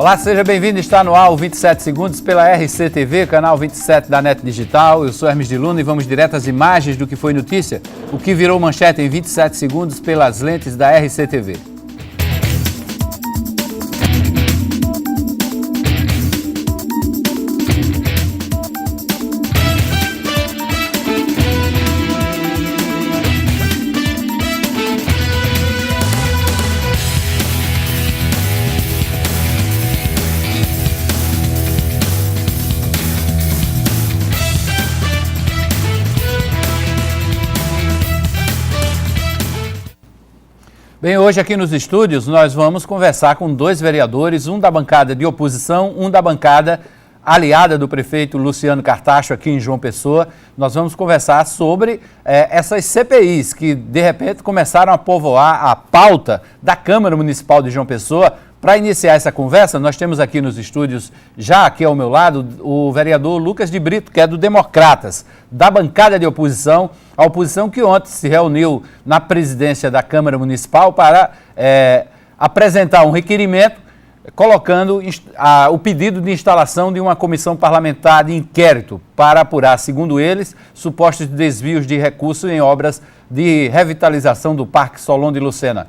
Olá, seja bem-vindo. Está no ar o 27 Segundos pela RCTV, canal 27 da NET Digital. Eu sou Hermes de Luna e vamos direto às imagens do que foi notícia, o que virou manchete em 27 segundos pelas lentes da RCTV. Bem, hoje aqui nos estúdios nós vamos conversar com dois vereadores, um da bancada de oposição, um da bancada aliada do prefeito Luciano Cartacho aqui em João Pessoa. Nós vamos conversar sobre essas CPIs que de repente começaram a povoar a pauta da Câmara Municipal de João Pessoa. Para iniciar essa conversa, nós temos aqui nos estúdios, já aqui ao meu lado, o vereador Lucas de Brito, que é do Democratas, da bancada de oposição, a oposição que ontem se reuniu na presidência da Câmara Municipal para apresentar um requerimento colocando o pedido de instalação de uma comissão parlamentar de inquérito para apurar, segundo eles, supostos desvios de recursos em obras de revitalização do Parque Solon de Lucena.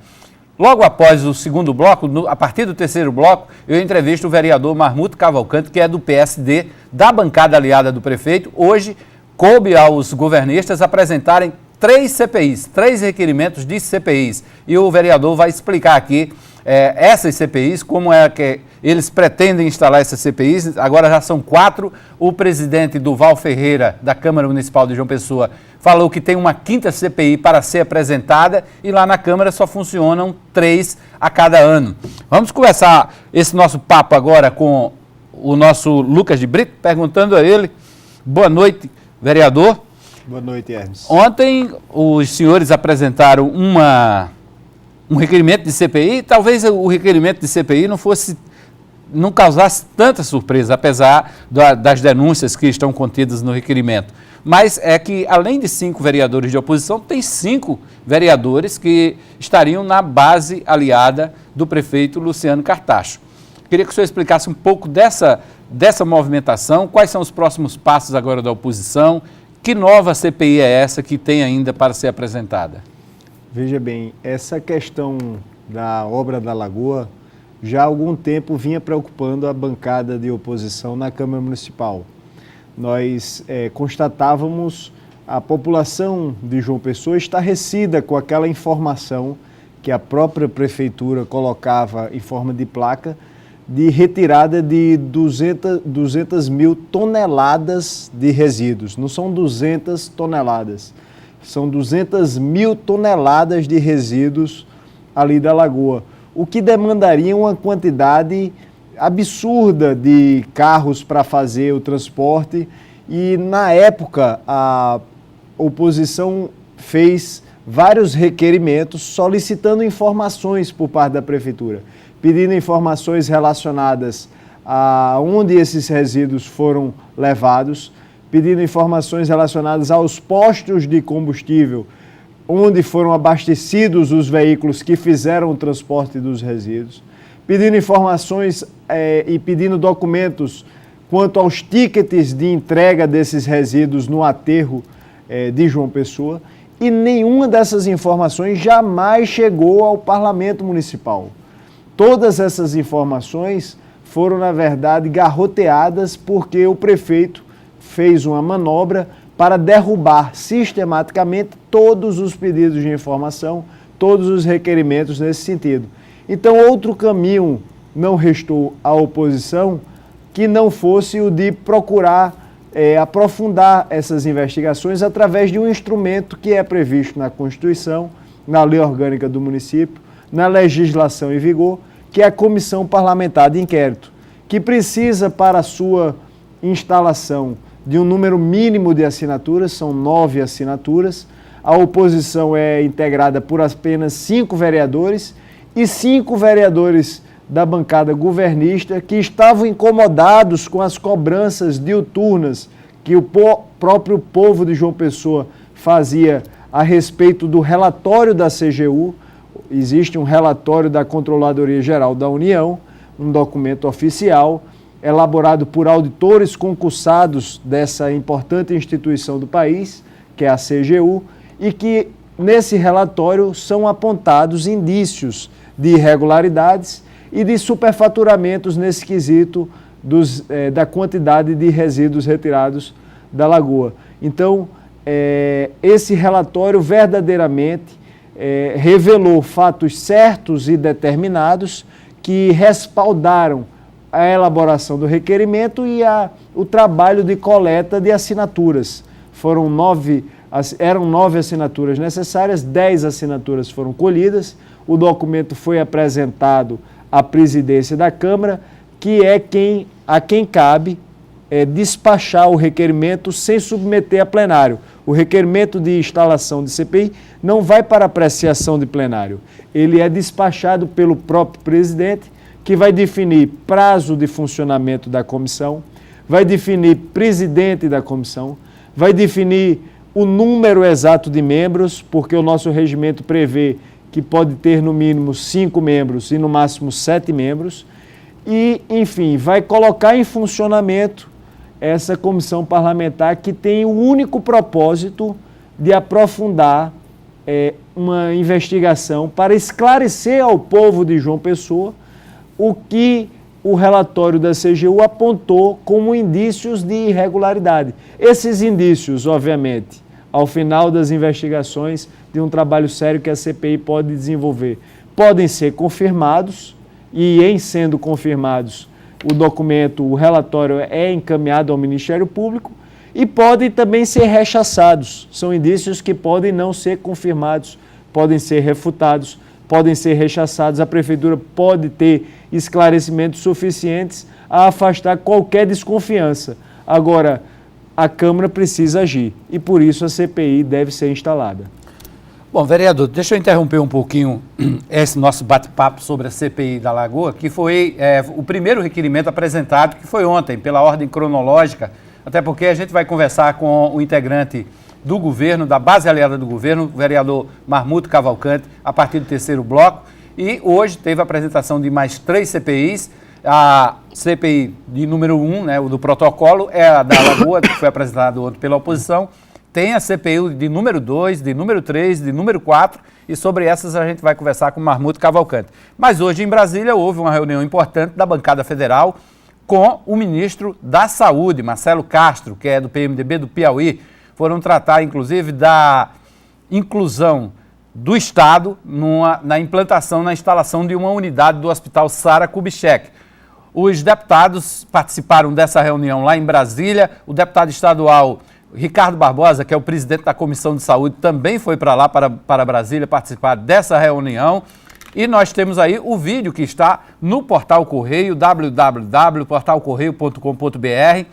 Logo após o segundo bloco, a partir do terceiro bloco, eu entrevisto o vereador Marmuto Cavalcante, que é do PSD, da bancada aliada do prefeito. Hoje, coube aos governistas apresentarem 3 CPIs, 3 requerimentos de CPIs. E o vereador vai explicar aqui essas CPIs, como é que eles pretendem instalar essas CPIs. Agora já são 4. O presidente Duval Ferreira, da Câmara Municipal de João Pessoa, falou que tem uma 5ª CPI para ser apresentada e lá na Câmara só funcionam 3 a cada ano. Vamos começar esse nosso papo agora com o nosso Lucas de Brito, perguntando a ele. Boa noite, vereador. Boa noite, Hermes. Ontem os senhores apresentaram um requerimento de CPI. Talvez o requerimento de CPI não causasse tanta surpresa, apesar das denúncias que estão contidas no requerimento. Mas é que, além de 5 vereadores de oposição, tem 5 vereadores que estariam na base aliada do prefeito Luciano Cartacho. Queria que o senhor explicasse um pouco dessa movimentação, quais são os próximos passos agora da oposição, que nova CPI é essa que tem ainda para ser apresentada? Veja bem, essa questão da obra da Lagoa já há algum tempo vinha preocupando a bancada de oposição na Câmara Municipal. Nós constatávamos a população de João Pessoa estarrecida com aquela informação que a própria prefeitura colocava em forma de placa de retirada de 200 mil toneladas de resíduos. Não são 200 toneladas, são 200 mil toneladas de resíduos ali da Lagoa, o que demandaria uma quantidade absurda de carros para fazer o transporte. E na época a oposição fez vários requerimentos solicitando informações por parte da prefeitura, pedindo informações relacionadas a onde esses resíduos foram levados, pedindo informações relacionadas aos postos de combustível onde foram abastecidos os veículos que fizeram o transporte dos resíduos, pedindo informações e pedindo documentos quanto aos tickets de entrega desses resíduos no aterro de João Pessoa, e nenhuma dessas informações jamais chegou ao Parlamento Municipal. Todas essas informações foram, na verdade, garroteadas porque o prefeito fez uma manobra para derrubar sistematicamente todos os pedidos de informação, todos os requerimentos nesse sentido. Então, outro caminho não restou à oposição que não fosse o de procurar aprofundar essas investigações através de um instrumento que é previsto na Constituição, na Lei Orgânica do Município, na legislação em vigor, que é a Comissão Parlamentar de Inquérito, que precisa, para a sua instalação, de um número mínimo de assinaturas, são 9 assinaturas. A oposição é integrada por apenas 5 vereadores e 5 vereadores da bancada governista que estavam incomodados com as cobranças diuturnas que o próprio povo de João Pessoa fazia a respeito do relatório da CGU. Existe um relatório da Controladoria Geral da União, um documento oficial, elaborado por auditores concursados dessa importante instituição do país, que é a CGU, e que nesse relatório são apontados indícios de irregularidades e de superfaturamentos nesse quesito da quantidade de resíduos retirados da lagoa. Então, esse relatório verdadeiramente revelou fatos certos e determinados que respaldaram a elaboração do requerimento e o trabalho de coleta de assinaturas. Eram 9 assinaturas necessárias, 10 assinaturas foram colhidas, o documento foi apresentado à presidência da Câmara, que é a quem cabe despachar o requerimento sem submeter a plenário. O requerimento de instalação de CPI não vai para apreciação de plenário. Ele é despachado pelo próprio presidente, que vai definir prazo de funcionamento da comissão, vai definir presidente da comissão, vai definir o número exato de membros, porque o nosso regimento prevê que pode ter no mínimo 5 membros e no máximo 7 membros, e, enfim, vai colocar em funcionamento essa comissão parlamentar que tem o único propósito de aprofundar uma investigação para esclarecer ao povo de João Pessoa o que o relatório da CGU apontou como indícios de irregularidade. Esses indícios, obviamente, ao final das investigações, de um trabalho sério que a CPI pode desenvolver, podem ser confirmados e, em sendo confirmados, o relatório é encaminhado ao Ministério Público e podem também ser rechaçados. São indícios que podem não ser confirmados, podem ser refutados, podem ser rechaçados. A Prefeitura pode ter esclarecimentos suficientes a afastar qualquer desconfiança. Agora, a Câmara precisa agir e, por isso, a CPI deve ser instalada. Bom, vereador, deixa eu interromper um pouquinho esse nosso bate-papo sobre a CPI da Lagoa, que foi o primeiro requerimento apresentado, que foi ontem, pela ordem cronológica, até porque a gente vai conversar com o integrante do governo, da base aliada do governo, o vereador Marmuto Cavalcante, a partir do terceiro bloco, e hoje teve a apresentação de mais 3 CPIs. A CPI de número 1, né, o do protocolo, é a da Lagoa, que foi apresentada ontem pela oposição. Tem a CPI de número 2, de número 3, de número 4, e sobre essas a gente vai conversar com o Marmuto Cavalcante. Mas hoje em Brasília houve uma reunião importante da bancada federal com o ministro da Saúde, Marcelo Castro, que é do PMDB do Piauí. Foram tratar, inclusive, da inclusão do Estado na implantação, na instalação de uma unidade do Hospital Sara Kubitschek. Os deputados participaram dessa reunião lá em Brasília. O deputado estadual Ricardo Barbosa, que é o presidente da Comissão de Saúde, também foi para lá, para Brasília, participar dessa reunião. E nós temos aí o vídeo que está no Portal Correio, www.portalcorreio.com.br.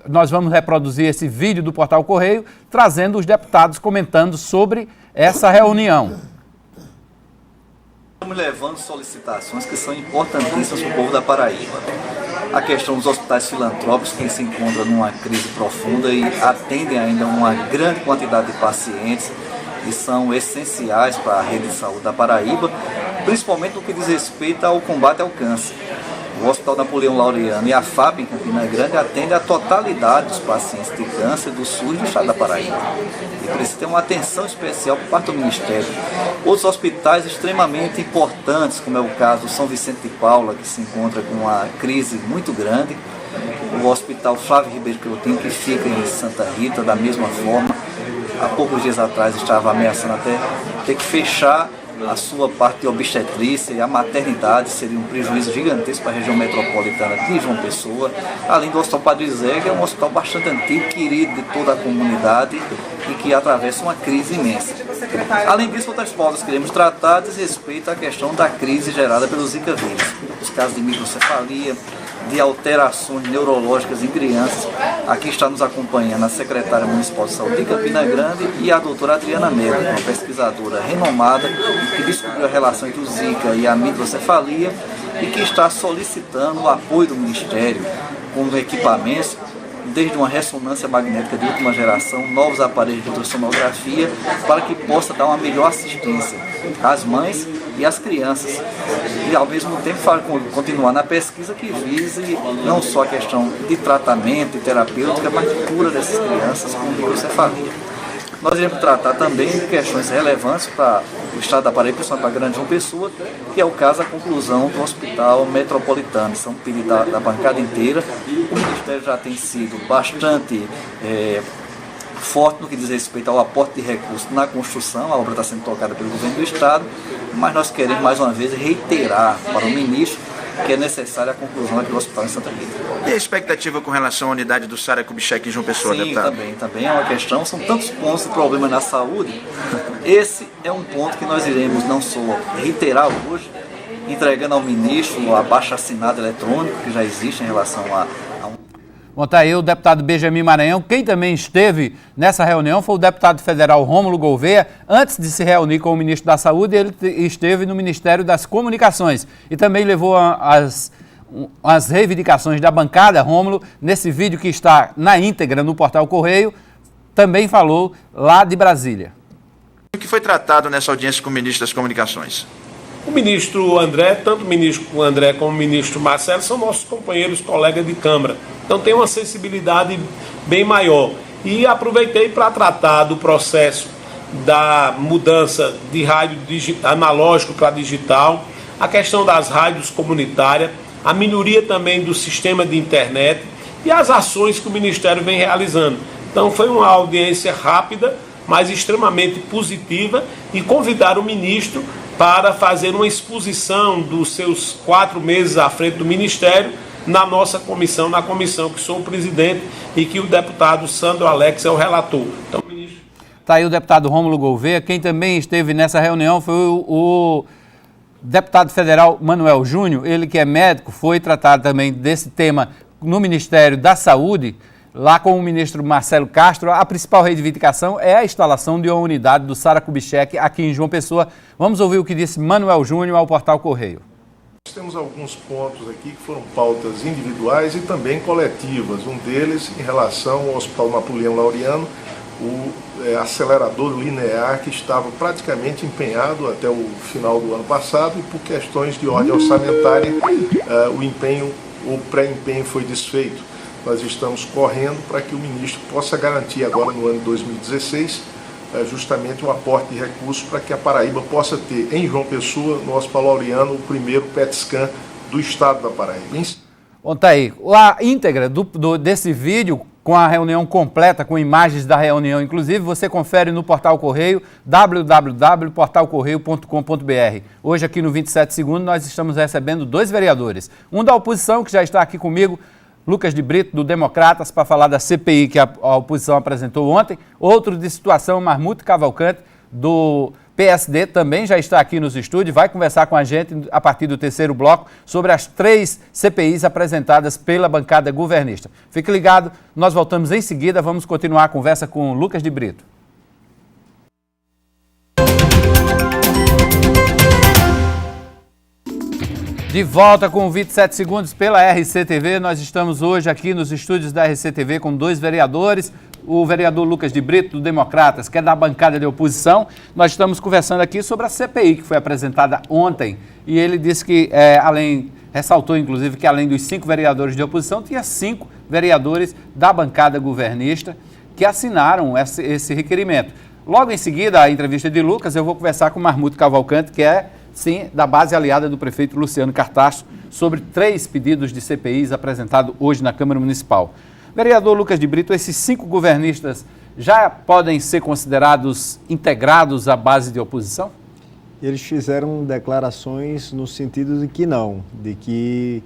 Nós vamos reproduzir esse vídeo do Portal Correio, trazendo os deputados comentando sobre essa reunião. Estamos levando solicitações que são importantíssimas para o povo da Paraíba. A questão dos hospitais filantrópicos, que se encontram numa crise profunda e atendem ainda uma grande quantidade de pacientes e são essenciais para a rede de saúde da Paraíba, principalmente no que diz respeito ao combate ao câncer. O Hospital Napoleão Laureano e a FAP em Campina Grande atendem a totalidade dos pacientes de câncer do sul e do estado da Paraíba. E precisa ter uma atenção especial por parte do Ministério. Outros hospitais extremamente importantes, como é o caso do São Vicente de Paula, que se encontra com uma crise muito grande. O Hospital Flávio Ribeiro Coutinho, que fica em Santa Rita, da mesma forma. Há poucos dias atrás estava ameaçando até ter que fechar a sua parte de obstetrícia e a maternidade. Seria um prejuízo gigantesco para a região metropolitana de João Pessoa, além do Hospital Padre Zé, que é um hospital bastante antigo, querido de toda a comunidade e que atravessa uma crise imensa. Além disso, outras pautas que queremos tratar diz respeito à questão da crise gerada pelo Zika vírus, os casos de microcefalia, de alterações neurológicas em crianças. Aqui está nos acompanhando a secretária municipal de saúde de Campina Grande e a doutora Adriana Mello, uma pesquisadora renomada que descobriu a relação entre o Zika e a microcefalia e que está solicitando o apoio do Ministério com equipamentos desde uma ressonância magnética de última geração, novos aparelhos de ultrassonografia, para que possa dar uma melhor assistência às mães e às crianças. E ao mesmo tempo continuar na pesquisa que vise não só a questão de tratamento e terapêutica, mas de cura dessas crianças com microcefalia. Nós iremos tratar também de questões relevantes para o estado da Paraíba, principalmente para a Grande João Pessoa, que é o caso da conclusão do Hospital Metropolitano. Isso é um pedido da bancada inteira. O Ministério já tem sido bastante forte no que diz respeito ao aporte de recursos na construção. A obra está sendo tocada pelo governo do estado, mas nós queremos mais uma vez reiterar para o ministro que é necessária a conclusão aqui do hospital em Santa Rita. E a expectativa com relação à unidade do Sara Kubitschek em João Pessoa, Sim, deputado? também é uma questão, são tantos pontos de problema na saúde. Esse é um ponto que nós iremos não só reiterar hoje, entregando ao ministro a abaixo-assinado eletrônico que já existe em relação a Bom, tá aí o deputado Benjamin Maranhão. Quem também esteve nessa reunião foi o deputado federal Rômulo Gouveia. Antes de se reunir com o ministro da Saúde, ele esteve no Ministério das Comunicações e também levou as reivindicações da bancada. Rômulo, nesse vídeo que está na íntegra no Portal Correio, também falou lá de Brasília. O que foi tratado nessa audiência com o ministro das Comunicações? O ministro André, tanto o ministro André como o ministro Marcelo, são nossos companheiros, colegas de Câmara. Então tem uma sensibilidade bem maior. E aproveitei para tratar do processo da mudança de rádio analógico para digital, a questão das rádios comunitárias, a melhoria também do sistema de internet e as ações que o Ministério vem realizando. Então foi uma audiência rápida, mas extremamente positiva, e convidar o ministro para fazer uma exposição dos seus 4 meses à frente do Ministério na nossa comissão, na comissão que sou o presidente e que o deputado Sandro Alex é o relator. Então, ministro... Está aí o deputado Rômulo Gouveia. Quem também esteve nessa reunião foi o deputado federal Manuel Júnior, ele que é médico, foi tratar também desse tema no Ministério da Saúde, lá com o ministro Marcelo Castro. A principal reivindicação é a instalação de uma unidade do Sara Kubitschek aqui em João Pessoa. Vamos ouvir o que disse Manuel Júnior ao Portal Correio. Nós temos alguns pontos aqui que foram pautas individuais e também coletivas. Um deles em relação ao Hospital Napoleão Laureano, o acelerador linear que estava praticamente empenhado até o final do ano passado, e por questões de ordem orçamentária o pré-empenho foi desfeito. Nós estamos correndo para que o ministro possa garantir agora no ano de 2016 justamente um aporte de recursos para que a Paraíba possa ter em João Pessoa, no Hospital Laureano, o primeiro PET scan do estado da Paraíba. Bom, tá aí. A íntegra desse vídeo, com a reunião completa, com imagens da reunião, inclusive, você confere no Portal Correio, www.portalcorreio.com.br. Hoje, aqui no 27 Segundos, nós estamos recebendo 2 vereadores. Um da oposição, que já está aqui comigo, Lucas de Brito, do Democratas, para falar da CPI que a oposição apresentou ontem. Outro de situação, Marmuto Cavalcante, do PSD, também já está aqui nos estúdios, vai conversar com a gente a partir do terceiro bloco sobre as 3 CPIs apresentadas pela bancada governista. Fique ligado, nós voltamos em seguida, vamos continuar a conversa com Lucas de Brito. De volta com 27 Segundos pela RCTV. Nós estamos hoje aqui nos estúdios da RCTV com 2 vereadores. O vereador Lucas de Brito, do Democratas, que é da bancada de oposição. Nós estamos conversando aqui sobre a CPI que foi apresentada ontem. E ele disse que, ressaltou inclusive que além dos 5 vereadores de oposição, tinha 5 vereadores da bancada governista que assinaram esse requerimento. Logo em seguida, a entrevista de Lucas, eu vou conversar com o Marmuto Cavalcante, que é, sim, da base aliada do prefeito Luciano Cartacho, sobre 3 pedidos de CPIs apresentados hoje na Câmara Municipal. Vereador Lucas de Brito, esses 5 governistas já podem ser considerados integrados à base de oposição? Eles fizeram declarações no sentido de que não, de que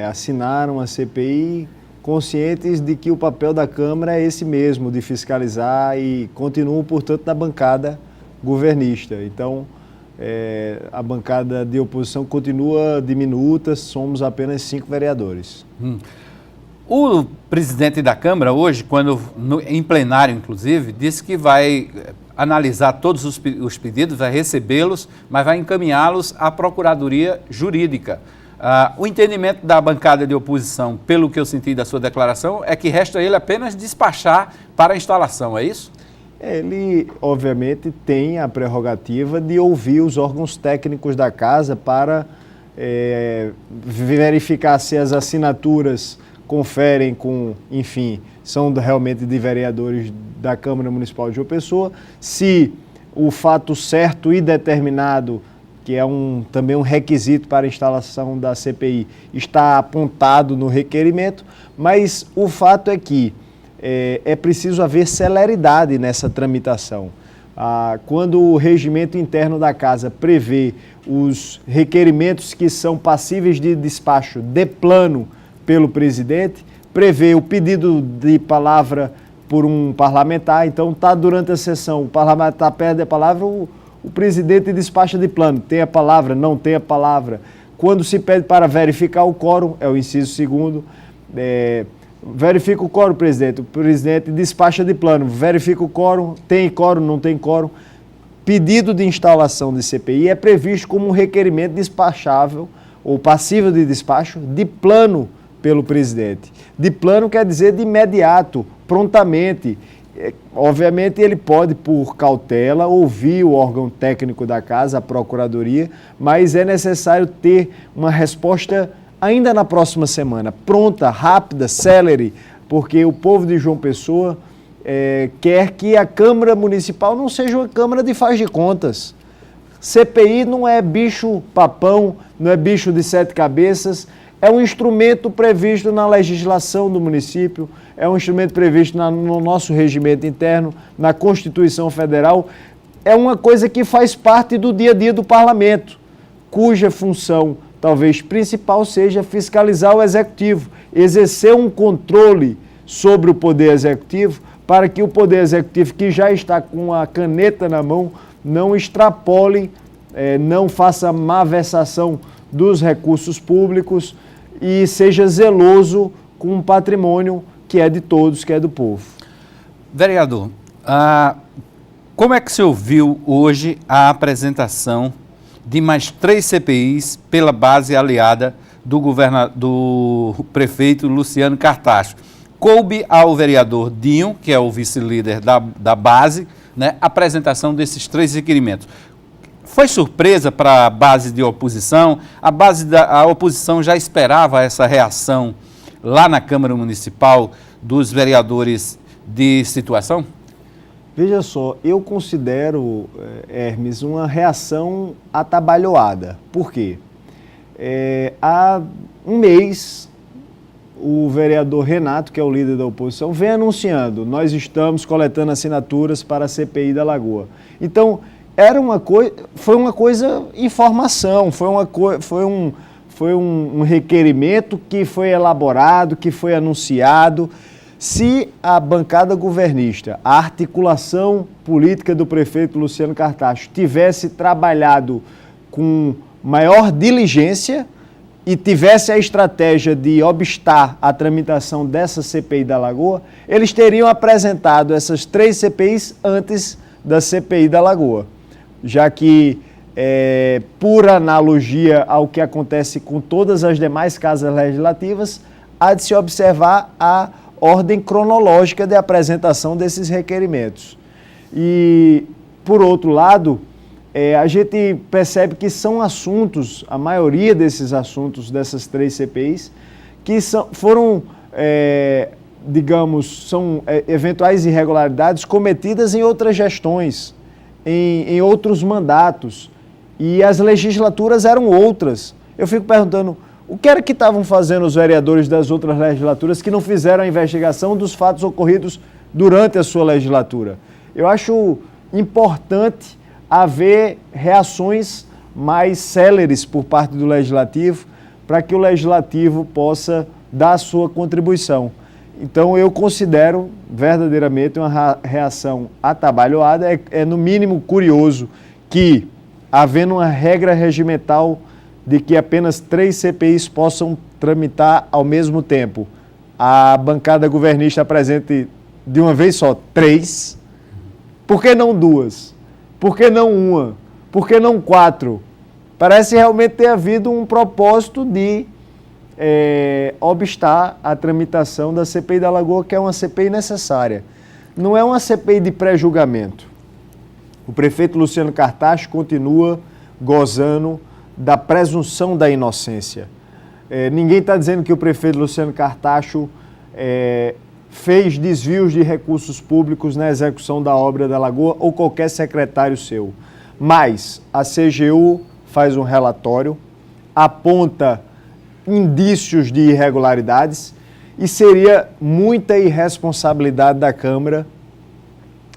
assinaram a CPI conscientes de que o papel da Câmara é esse mesmo, de fiscalizar, e continuam, portanto, na bancada governista. Então, a bancada de oposição continua diminuta, somos apenas 5 vereadores. O presidente da Câmara hoje, em plenário inclusive, disse que vai analisar todos os pedidos, vai recebê-los, mas vai encaminhá-los à Procuradoria Jurídica. O entendimento da bancada de oposição, pelo que eu senti da sua declaração, é que resta ele apenas despachar para a instalação, é isso? Ele, obviamente, tem a prerrogativa de ouvir os órgãos técnicos da casa para verificar se as assinaturas conferem com, enfim, são realmente de vereadores da Câmara Municipal de João Pessoa, se o fato certo e determinado, que é também um requisito para a instalação da CPI, está apontado no requerimento, mas o fato é que é preciso haver celeridade nessa tramitação. Quando o regimento interno da casa prevê os requerimentos que são passíveis de despacho de plano pelo presidente, prevê o pedido de palavra por um parlamentar, então está durante a sessão, o parlamentar perde a palavra, o presidente despacha de plano, tem a palavra, não tem a palavra. Quando se pede para verificar o quórum, é o inciso 2º, verifica o quórum, presidente. O presidente despacha de plano, verifica o quórum, tem quórum, não tem quórum. Pedido de instalação de CPI é previsto como um requerimento despachável ou passível de despacho de plano pelo presidente. De plano quer dizer de imediato, prontamente. Obviamente ele pode, por cautela, ouvir o órgão técnico da casa, a Procuradoria, mas é necessário ter uma resposta ainda na próxima semana, pronta, rápida, célere, porque o povo de João Pessoa quer que a Câmara Municipal não seja uma Câmara de faz de contas. CPI não é bicho papão, não é bicho de 7 cabeças, é um instrumento previsto na legislação do município, é um instrumento previsto no nosso regimento interno, na Constituição Federal, é uma coisa que faz parte do dia a dia do parlamento, cuja função talvez principal seja fiscalizar o executivo, exercer um controle sobre o poder executivo, para que o poder executivo, que já está com a caneta na mão, não extrapole, não faça malversação dos recursos públicos e seja zeloso com um patrimônio que é de todos, que é do povo. Vereador, como é que o senhor viu hoje a apresentação de mais 3 CPIs pela base aliada do prefeito Luciano Cartacho? Coube ao vereador Dinho, que é o vice-líder da base, né, a apresentação desses 3 requerimentos. Foi surpresa para a base de oposição? A oposição já esperava essa reação lá na Câmara Municipal dos vereadores de situação? Veja só, eu considero, Hermes, uma reação atabalhoada. Por quê? Há um mês, o vereador Renato, que é o líder da oposição, vem anunciando: nós estamos coletando assinaturas para a CPI da Lagoa. Então, foi uma coisa, informação, foi um requerimento que foi elaborado, que foi anunciado. Se a bancada governista, a articulação política do prefeito Luciano Cartacho tivesse trabalhado com maior diligência e tivesse a estratégia de obstar a tramitação dessa CPI da Lagoa, eles teriam apresentado essas 3 CPIs antes da CPI da Lagoa, já que, por analogia ao que acontece com todas as demais casas legislativas, há de se observar a ordem cronológica de apresentação desses requerimentos. E, por outro lado, a gente percebe que são assuntos, a maioria desses assuntos, dessas 3 CPIs, que foram, são eventuais irregularidades cometidas em outras gestões, em outros mandatos, e as legislaturas eram outras. Eu fico perguntando, o que era que estavam fazendo os vereadores das outras legislaturas que não fizeram a investigação dos fatos ocorridos durante a sua legislatura? Eu acho importante haver reações mais céleres por parte do Legislativo, para que o Legislativo possa dar a sua contribuição. Então, eu considero verdadeiramente uma reação atabalhoada. É no mínimo curioso que, havendo uma regra regimental de que apenas 3 CPIs possam tramitar ao mesmo tempo, a bancada governista apresente de uma vez só 3, por que não 2? Por que não 1? Por que não 4? Parece realmente ter havido um propósito de obstar a tramitação da CPI da Lagoa, que é uma CPI necessária. Não é uma CPI de pré-julgamento. O prefeito Luciano Cartacho continua gozando da presunção da inocência. Ninguém está dizendo que o prefeito Luciano Cartacho fez desvios de recursos públicos na execução da obra da Lagoa ou qualquer secretário seu. Mas a CGU faz um relatório, aponta indícios de irregularidades e seria muita irresponsabilidade da Câmara,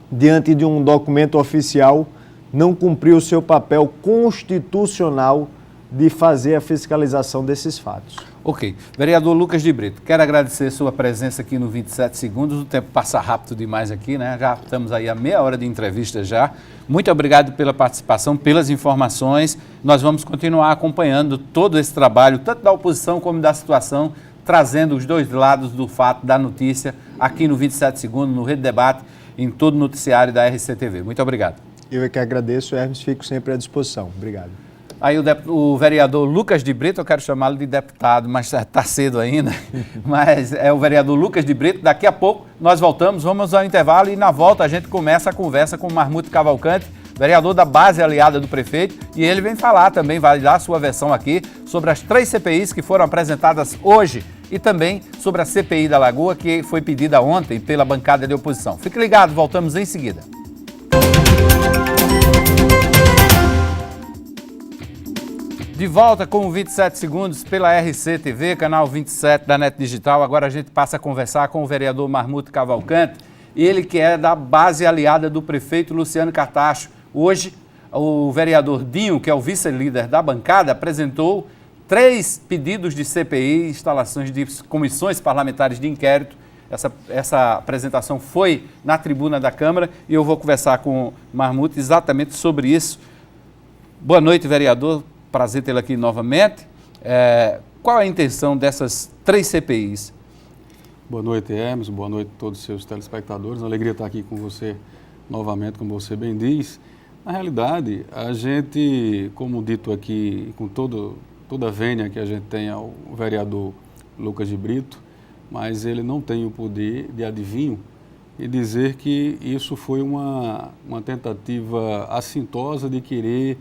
diante de um documento oficial, não cumprir o seu papel constitucional de fazer a fiscalização desses fatos. Ok. Vereador Lucas de Brito, quero agradecer sua presença aqui no 27 Segundos. O tempo passa rápido demais aqui, né? Já estamos aí a meia hora de entrevista já. Muito obrigado pela participação, pelas informações. Nós vamos continuar acompanhando todo esse trabalho, tanto da oposição como da situação, trazendo os dois lados do fato, da notícia, aqui no 27 Segundos, no Rede Debate, em todo o noticiário da RCTV. Muito obrigado. Eu é que agradeço, Hermes, fico sempre à disposição. Obrigado. Aí o vereador Lucas de Brito, eu quero chamá-lo de deputado, mas está cedo ainda, mas é o vereador Lucas de Brito. Daqui a pouco nós voltamos, vamos ao intervalo e na volta a gente começa a conversa com o Marmuto Cavalcante, vereador da base aliada do prefeito, e ele vem falar também, vai dar a sua versão aqui sobre as 3 CPIs que foram apresentadas hoje e também sobre a CPI da Lagoa, que foi pedida ontem pela bancada de oposição. Fique ligado, voltamos em seguida. De volta com o 27 Segundos pela RCTV, canal 27 da NET Digital. Agora a gente passa a conversar com o vereador Marmuto Cavalcante, ele que é da base aliada do prefeito Luciano Cartacho. Hoje, o vereador Dinho, que é o vice-líder da bancada, apresentou 3 pedidos de CPI, instalações de comissões parlamentares de inquérito. Essa apresentação foi na tribuna da Câmara e eu vou conversar com o Marmuto exatamente sobre isso. Boa noite, vereador. Prazer tê-lo aqui novamente. Qual é a intenção dessas 3 CPIs? Boa noite, Hermes. Boa noite a todos os seus telespectadores. Uma alegria estar aqui com você novamente, como você bem diz. Na realidade, a gente, como dito aqui, com toda a vênia que a gente tem ao vereador Lucas de Brito, mas ele não tem o poder de adivinho e dizer que isso foi uma tentativa assintosa de querer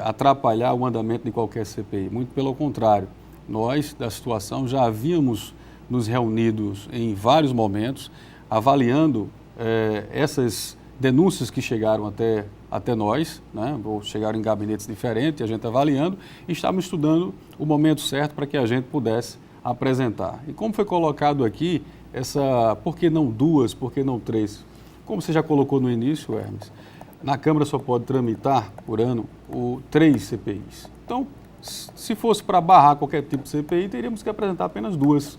atrapalhar o andamento de qualquer CPI. Muito pelo contrário, nós, da situação, já havíamos nos reunidos em vários momentos, avaliando essas denúncias que chegaram até nós, né, ou chegaram em gabinetes diferentes, a gente avaliando, e estávamos estudando o momento certo para que a gente pudesse apresentar. E como foi colocado aqui, por que não 2, por que não 3? Como você já colocou no início, Hermes, na Câmara só pode tramitar por ano 3 CPIs. Então, se fosse para barrar qualquer tipo de CPI, teríamos que apresentar apenas 2.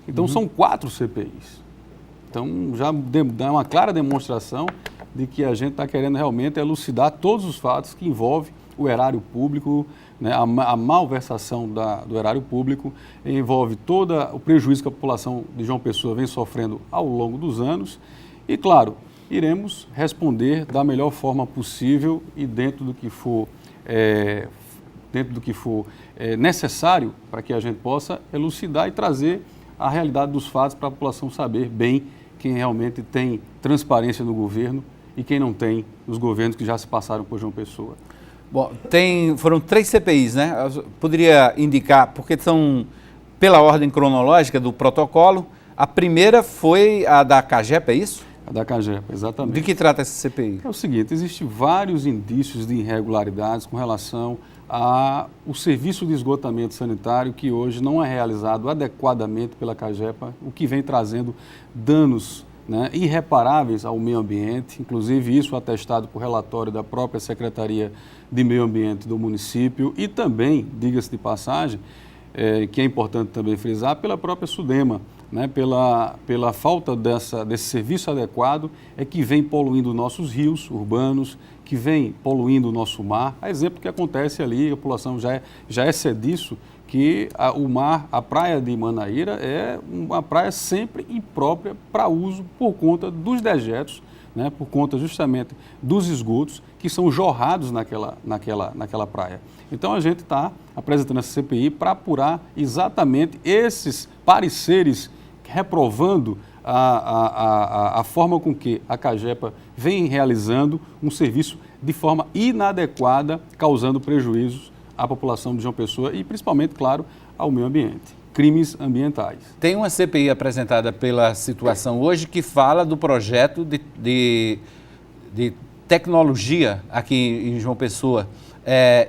Então, são 4 CPIs. Então, já dá uma clara demonstração de que a gente está querendo realmente elucidar todos os fatos que envolvem o erário público, né, a malversação do erário público, envolve todo o prejuízo que a população de João Pessoa vem sofrendo ao longo dos anos. E, claro, iremos responder da melhor forma possível e dentro do que for necessário para que a gente possa elucidar e trazer a realidade dos fatos para a população saber bem quem realmente tem transparência no governo e quem não tem nos governos que já se passaram por João Pessoa. Bom, foram 3 CPIs, né? Eu poderia indicar, porque são pela ordem cronológica do protocolo. A primeira foi a da CAGEP, é isso? A da CAGEP, exatamente. De que trata essa CPI? É o seguinte, existem vários indícios de irregularidades com relação ao serviço de esgotamento sanitário que hoje não é realizado adequadamente pela CAGEPA, o que vem trazendo danos, né, irreparáveis ao meio ambiente, inclusive isso atestado por relatório da própria Secretaria de Meio Ambiente do município e também, diga-se de passagem, que é importante também frisar, pela própria SUDEMA, né, pela falta desse serviço adequado, é que vem poluindo nossos rios urbanos, que vem poluindo o nosso mar. A exemplo que acontece ali, a população já é disso, que o mar, a praia de Manaíra é uma praia sempre imprópria para uso por conta dos dejetos, né, por conta justamente dos esgotos que são jorrados naquela praia. Então a gente está apresentando essa CPI para apurar exatamente esses pareceres reprovando a forma com que a CAGEPA vem realizando um serviço de forma inadequada, causando prejuízos à população de João Pessoa e principalmente, claro, ao meio ambiente. Crimes ambientais. Tem uma CPI apresentada pela situação hoje que fala do projeto de tecnologia aqui em João Pessoa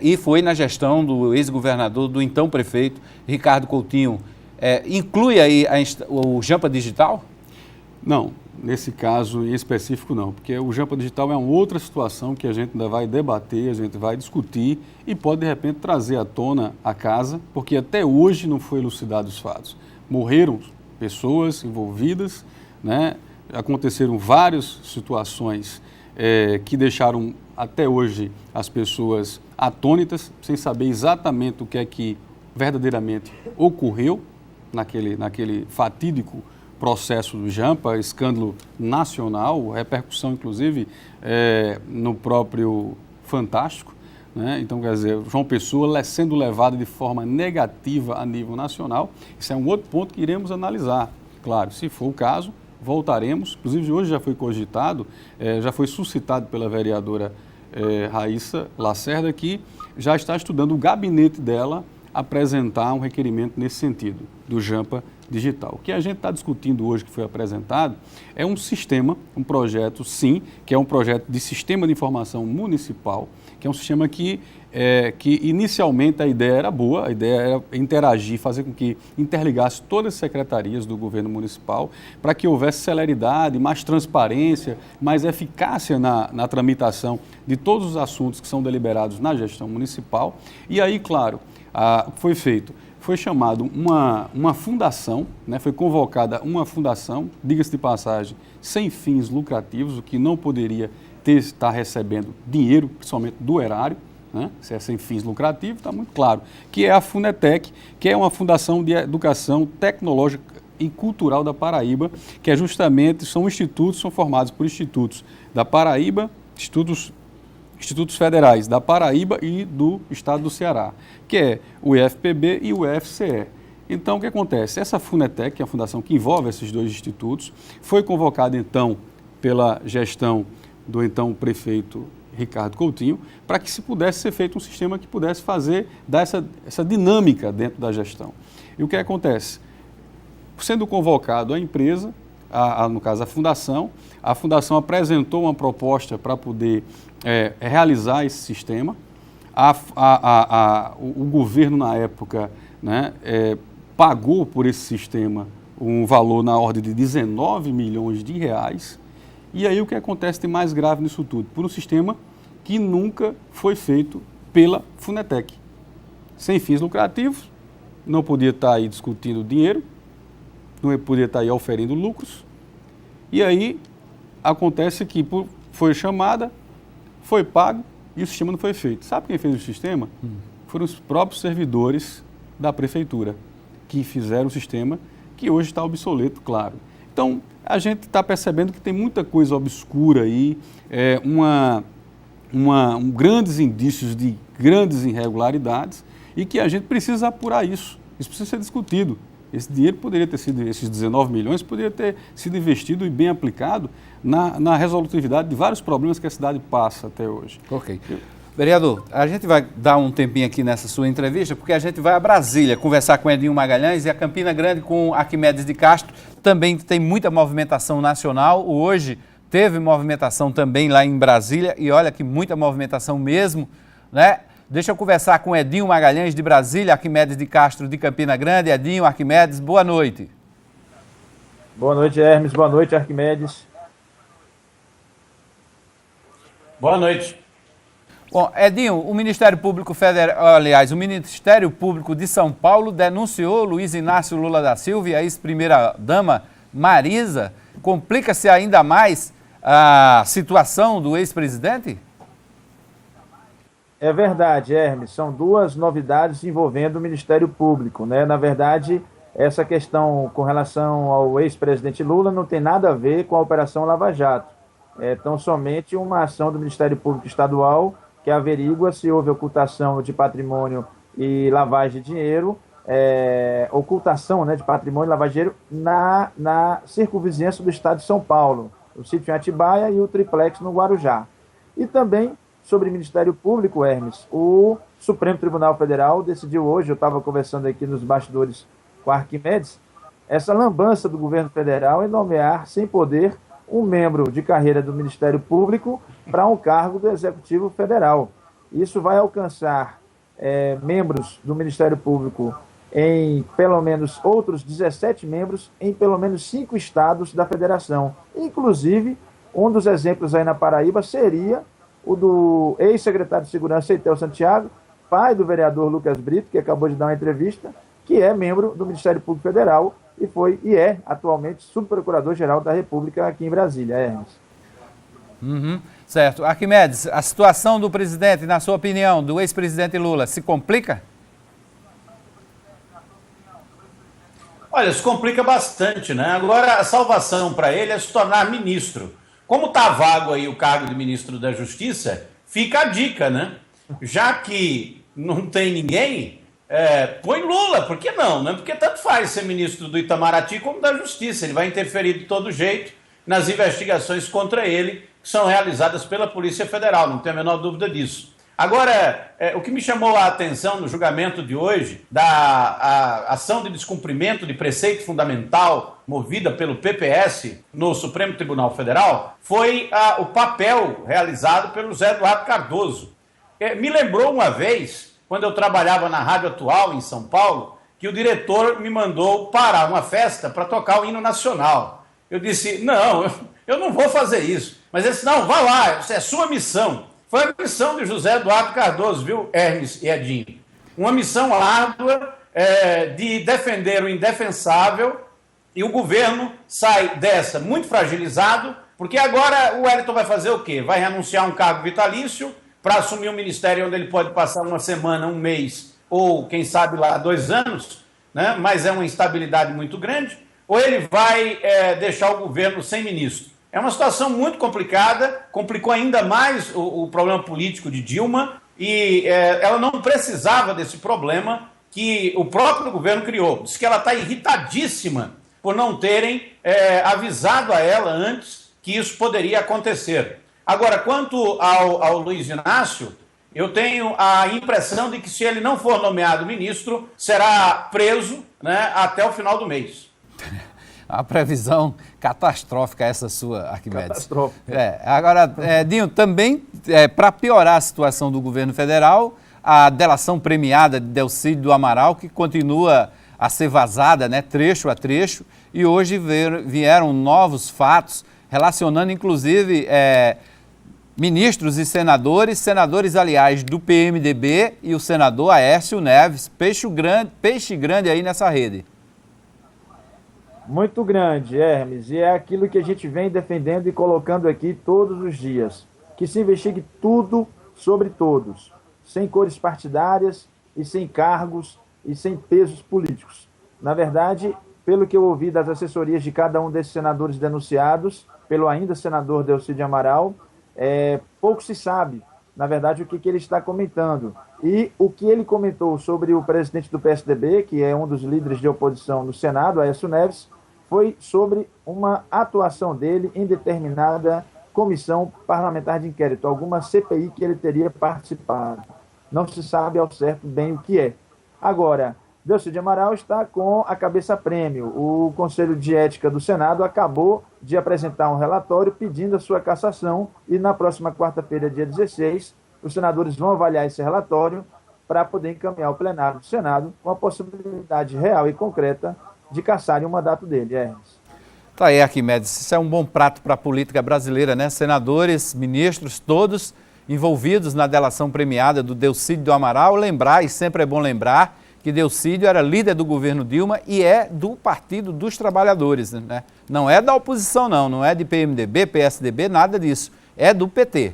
e foi na gestão do ex-governador, do então prefeito, Ricardo Coutinho. Inclui aí o Jampa Digital? Não, nesse caso em específico não, porque o Jampa Digital é uma outra situação que a gente ainda vai debater, a gente vai discutir e pode de repente trazer à tona a casa, porque até hoje não foi elucidado os fatos. Morreram pessoas envolvidas, né? Aconteceram várias situações que deixaram até hoje as pessoas atônitas, sem saber exatamente o que é que verdadeiramente ocorreu naquele fatídico processo do Jampa, escândalo nacional, repercussão inclusive no próprio Fantástico, né? Então, quer dizer, João Pessoa sendo levado de forma negativa a nível nacional, isso é um outro ponto que iremos analisar. Claro, se for o caso, voltaremos, inclusive hoje já foi cogitado, já foi suscitado pela vereadora Raíssa Lacerda, que já está estudando o gabinete dela apresentar um requerimento nesse sentido, do Jampa Digital. O que a gente está discutindo hoje, que foi apresentado, é um sistema, um projeto, sim, que é um projeto de sistema de informação municipal, que é um sistema que inicialmente a ideia era boa, a ideia era interagir, fazer com que interligasse todas as secretarias do governo municipal, para que houvesse celeridade, mais transparência, mais eficácia na tramitação de todos os assuntos que são deliberados na gestão municipal. E aí, claro, foi feito, foi chamado uma fundação, né, foi convocada uma fundação, diga-se de passagem, sem fins lucrativos, o que não poderia estar recebendo dinheiro, principalmente do erário, né, se é sem fins lucrativos, está muito claro, que é a Funetec, que é uma fundação de educação tecnológica e cultural da Paraíba, que são formados por institutos da Paraíba, institutos federais da Paraíba e do estado do Ceará, que é o IFPB e o IFCE. Então, o que acontece? Essa Funetec, que é a fundação que envolve esses dois institutos, foi convocada, então, pela gestão do então prefeito Ricardo Coutinho, para que se pudesse ser feito um sistema que pudesse dar essa dinâmica dentro da gestão. E o que acontece? Sendo convocado a empresa, no caso a fundação apresentou uma proposta para poder realizar esse sistema. O governo, na época, né, pagou por esse sistema um valor na ordem de 19 milhões de reais. E aí o que acontece de mais grave nisso tudo? Por um sistema que nunca foi feito pela Funetec. Sem fins lucrativos, não podia estar aí discutindo dinheiro, não podia estar aí oferindo lucros. E aí acontece que foi chamada, foi pago e o sistema não foi feito. Sabe quem fez o sistema? Foram os próprios servidores da prefeitura que fizeram o sistema, que hoje está obsoleto, claro. Então, a gente está percebendo que tem muita coisa obscura aí, grandes indícios de grandes irregularidades e que a gente precisa apurar isso. Isso precisa ser discutido. Esse dinheiro poderia ter sido, esses 19 milhões, poderia ter sido investido e bem aplicado na resolutividade de vários problemas que a cidade passa até hoje. Ok. Vereador, a gente vai dar um tempinho aqui nessa sua entrevista, porque a gente vai a Brasília conversar com Edinho Magalhães e a Campina Grande com Arquimedes de Castro. Também tem muita movimentação nacional. Hoje teve movimentação também lá em Brasília e olha que muita movimentação mesmo, né? Deixa eu conversar com Edinho Magalhães de Brasília, Arquimedes de Castro de Campina Grande. Edinho, Arquimedes, boa noite. Boa noite, Hermes. Boa noite, Arquimedes. Boa noite. Bom, Edinho, o Ministério Público Federal, aliás, o Ministério Público de São Paulo denunciou Luiz Inácio Lula da Silva e a ex-primeira-dama Marisa. Complica-se ainda mais a situação do ex-presidente? É verdade, Hermes. São duas novidades envolvendo o Ministério Público, né? Na verdade, essa questão com relação ao ex-presidente Lula não tem nada a ver com a Operação Lava Jato. tão somente uma ação do Ministério Público Estadual que averigua se houve ocultação de patrimônio e lavagem de dinheiro, ocultação, né, de patrimônio e lavagem de dinheiro na circunvizinhança do estado de São Paulo, o sítio em Atibaia e o triplex no Guarujá. E também sobre o Ministério Público, Hermes, o Supremo Tribunal Federal decidiu hoje, eu estava conversando aqui nos bastidores com a Arquimedes, essa lambança do governo federal em nomear sem poder um membro de carreira do Ministério Público para um cargo do Executivo Federal. Isso vai alcançar membros do Ministério Público em pelo menos outros 17 membros em pelo menos 5 estados da federação. Inclusive, um dos exemplos aí na Paraíba seria o do ex-secretário de Segurança, Eitel Santiago, pai do vereador Lucas Brito, que acabou de dar uma entrevista, que é membro do Ministério Público Federal e é atualmente subprocurador-geral da República aqui em Brasília, Hermes. Certo. Arquimedes, a situação do presidente, na sua opinião, do ex-presidente Lula, se complica? Olha, se complica bastante, né? Agora, a salvação para ele é se tornar ministro. Como está vago aí o cargo de ministro da Justiça, fica a dica, né? Já que não tem ninguém, põe Lula, por que não, né? Porque tanto faz ser ministro do Itamaraty como da Justiça. Ele vai interferir de todo jeito nas investigações contra ele, que são realizadas pela Polícia Federal, não tenho a menor dúvida disso. Agora, o que me chamou a atenção no julgamento de hoje, da ação de descumprimento de preceito fundamental movida pelo PPS no Supremo Tribunal Federal, foi o papel realizado pelo José Eduardo Cardoso. Me lembrou uma vez, quando eu trabalhava na Rádio Atual, em São Paulo, que o diretor me mandou parar uma festa para tocar o hino nacional. Eu disse, não, eu não vou fazer isso. Mas ele disse, não, vá lá, é sua missão. Foi a missão de José Eduardo Cardoso, viu, Hermes e Edinho? Uma missão árdua de defender o indefensável, e o governo sai dessa muito fragilizado, porque agora o Wellington vai fazer o quê? Vai renunciar a um cargo vitalício para assumir um ministério onde ele pode passar uma semana, um mês, ou quem sabe lá 2 anos, né? Mas é uma instabilidade muito grande, ou ele vai deixar o governo sem ministro. É uma situação muito complicada, complicou ainda mais o problema político de Dilma e ela não precisava desse problema que o próprio governo criou. Diz que ela está irritadíssima por não terem avisado a ela antes que isso poderia acontecer. Agora, quanto ao Luiz Inácio, eu tenho a impressão de que se ele não for nomeado ministro, será preso, né, até o final do mês. A previsão catastrófica essa sua, Arquimedes. Catastrófica. Agora, Dinho, também, para piorar a situação do governo federal, a delação premiada de Delcídio do Amaral, que continua a ser vazada, né, trecho a trecho, e hoje vieram novos fatos relacionando, inclusive, ministros e senadores, aliás, do PMDB e o senador Aécio Neves, peixe grande aí nessa rede. Muito grande, Hermes, e é aquilo que a gente vem defendendo e colocando aqui todos os dias, que se investigue tudo sobre todos, sem cores partidárias e sem cargos e sem pesos políticos. Na verdade, pelo que eu ouvi das assessorias de cada um desses senadores denunciados, pelo ainda senador Delcídio Amaral, pouco se sabe, na verdade, o que ele está comentando. E o que ele comentou sobre o presidente do PSDB, que é um dos líderes de oposição no Senado, Aécio Neves, foi sobre uma atuação dele em determinada comissão parlamentar de inquérito, alguma CPI que ele teria participado. Não se sabe ao certo bem o que é. Agora, Delcídio Amaral está com a cabeça a prêmio. O Conselho de Ética do Senado acabou de apresentar um relatório pedindo a sua cassação e na próxima quarta-feira, dia 16, os senadores vão avaliar esse relatório para poder encaminhar ao plenário do Senado com a possibilidade real e concreta de cassarem o mandato dele, Hermes. Tá aí, Arquimedes, isso é um bom prato para a política brasileira, né? Senadores, ministros, todos envolvidos na delação premiada do Delcídio do Amaral. Lembrar, e sempre é bom lembrar, que Delcídio era líder do governo Dilma e é do Partido dos Trabalhadores, né? Não é da oposição, não é de PMDB, PSDB, nada disso, é do PT.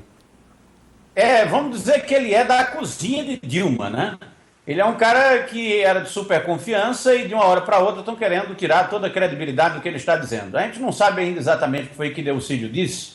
Vamos dizer que ele é da cozinha de Dilma, né? Ele é um cara que era de super confiança e de uma hora para outra estão querendo tirar toda a credibilidade do que ele está dizendo. A gente não sabe ainda exatamente o que foi que Delcídio disse,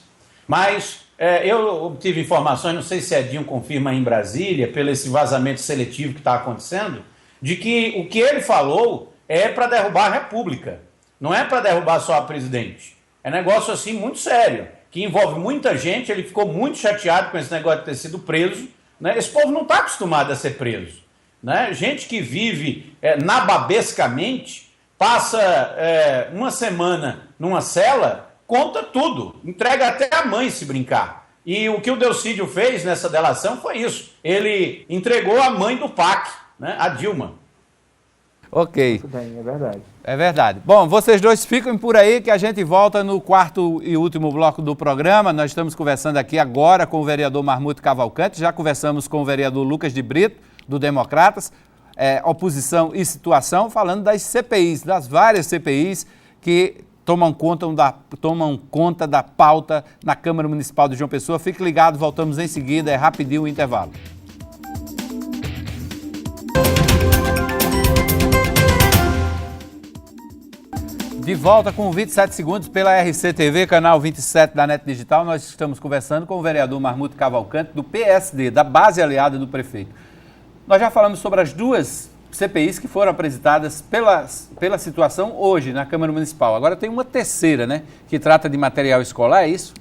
Mas eu obtive informações, não sei se Edinho confirma em Brasília, pelo esse vazamento seletivo que está acontecendo, de que o que ele falou é para derrubar a República, não é para derrubar só a presidente. É negócio assim muito sério, que envolve muita gente. Ele ficou muito chateado com esse negócio de ter sido preso, né? Esse povo não está acostumado a ser preso, né? Gente que vive nababescamente, passa uma semana numa cela, conta tudo, entrega até a mãe se brincar. E o que o Delcídio fez nessa delação foi isso. Ele entregou a mãe do PAC, né? A Dilma. Ok. Isso bem, é verdade. É verdade. Bom, vocês dois fiquem por aí que a gente volta no quarto e último bloco do programa. Nós estamos conversando aqui agora com o vereador Marmuto Cavalcante, já conversamos com o vereador Lucas de Brito, do Democratas, oposição e situação, falando das CPIs, das várias CPIs que tomam conta da pauta na Câmara Municipal de João Pessoa. Fique ligado, voltamos em seguida, é rapidinho o intervalo. De volta com 27 segundos pela RCTV, canal 27 da NET Digital. Nós estamos conversando com o vereador Marmuto Cavalcante, do PSD, da base aliada do prefeito. Nós já falamos sobre as duas CPIs que foram apresentadas pela situação hoje na Câmara Municipal. Agora tem uma terceira, né, que trata de material escolar, é isso?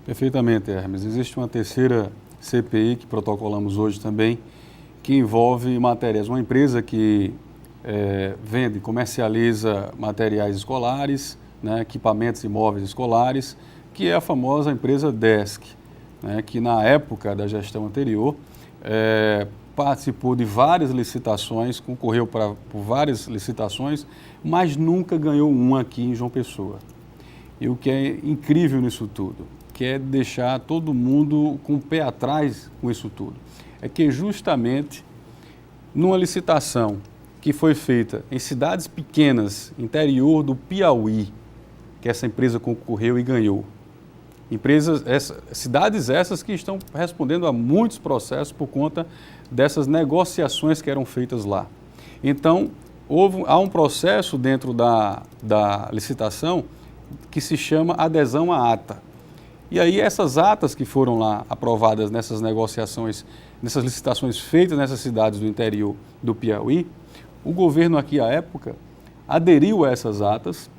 Perfeitamente, Hermes. Existe uma terceira CPI que protocolamos hoje também, que envolve matérias. Uma empresa que vende, comercializa materiais escolares, né, equipamentos e móveis escolares, que é a famosa empresa Desk, né, que na época da gestão anterior participou de várias licitações, concorreu por várias licitações, mas nunca ganhou uma aqui em João Pessoa. E o que é incrível nisso tudo, que é deixar todo mundo com o pé atrás com isso tudo, é que justamente numa licitação que foi feita em cidades pequenas, interior do Piauí, que essa empresa concorreu e ganhou. Cidades essas que estão respondendo a muitos processos por conta dessas negociações que eram feitas lá. Então, há um processo dentro da licitação que se chama adesão à ata. E aí essas atas que foram lá aprovadas nessas negociações, nessas licitações feitas nessas cidades do interior do Piauí, o governo aqui à época aderiu a essas atas,